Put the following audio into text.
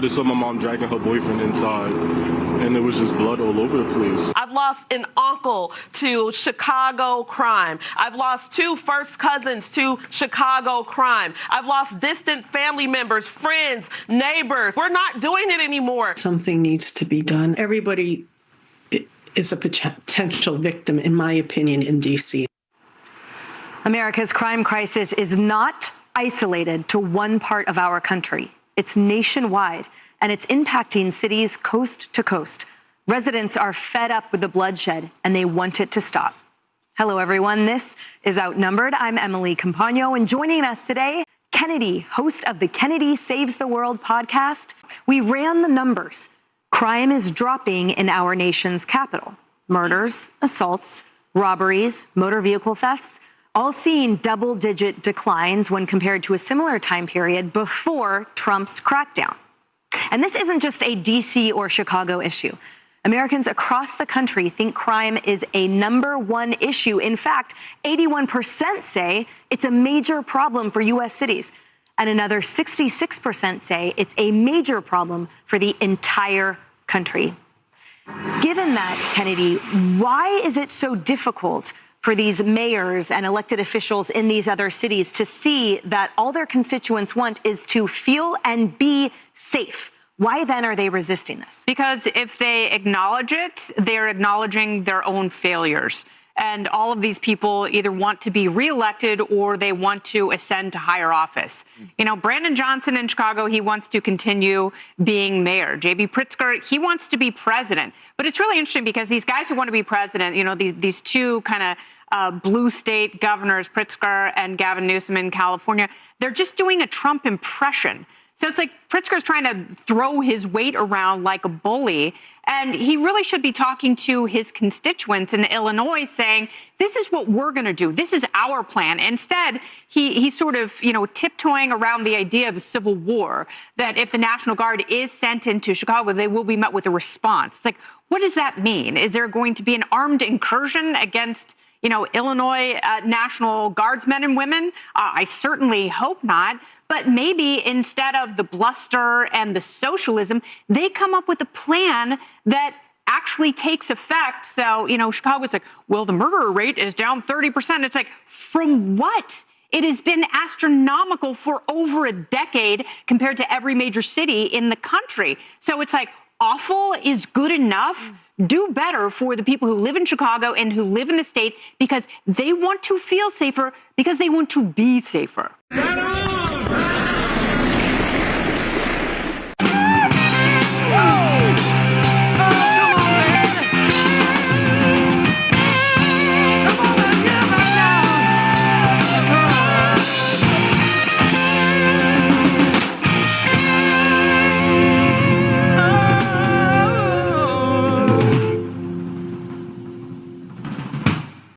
just saw my mom dragging her boyfriend inside, and there was just blood all over the place. I've lost an uncle to Chicago crime. I've lost 2 first cousins to Chicago crime. I've lost distant family members, friends, neighbors. We're not doing it anymore. Something needs to be done. Everybody is a potential victim, in my opinion, in D.C. America's crime crisis is not isolated to one part of our country. It's nationwide, and it's impacting cities coast to coast. Residents are fed up with the bloodshed, and they want it to stop. Hello, everyone. This is Outnumbered. I'm Emily Campagno, and joining us today, Kennedy, host of the Kennedy Saves the World podcast. We ran the numbers. Crime is dropping in our nation's capital. Murders, assaults, robberies, motor vehicle thefts, all seeing double-digit declines when compared to a similar time period before Trump's crackdown. And this isn't just a D.C. or Chicago issue. Americans across the country think crime is a #1 issue. In fact, 81% say it's a major problem for U.S. cities, and another 66% say it's a major problem for the entire country. Given that, Kennedy, why is it so difficult for these mayors and elected officials in these other cities to see that all their constituents want is to feel and be safe? Why then are they resisting this? Because if they acknowledge it, they're acknowledging their own failures. And all of these people either want to be reelected or they want to ascend to higher office. You know, Brandon Johnson in Chicago, he wants to continue being mayor. J.B. Pritzker, he wants to be president. But it's really interesting because these guys who want to be president, you know, these two kind of blue state governors, Pritzker and Gavin Newsom in California, they're just doing a Trump impression. So it's like Pritzker's trying to throw his weight around like a bully, and he really should be talking to his constituents in Illinois saying, this is what we're going to do. This is our plan. Instead, he's sort of, you know, tiptoeing around the idea of a civil war, that if the National Guard is sent into Chicago, they will be met with a response. It's like, what does that mean? Is there going to be an armed incursion against, you know, Illinois National Guardsmen and women? I certainly hope not. But maybe instead of the bluster and the socialism, they come up with a plan that actually takes effect. So, you know, Chicago's like, well, the murder rate is down 30%. It's like, from what? It has been astronomical for over a decade compared to every major city in the country. So it's like, awful is good enough. Do better for the people who live in Chicago and who live in the state because they want to feel safer, because they want to be safer.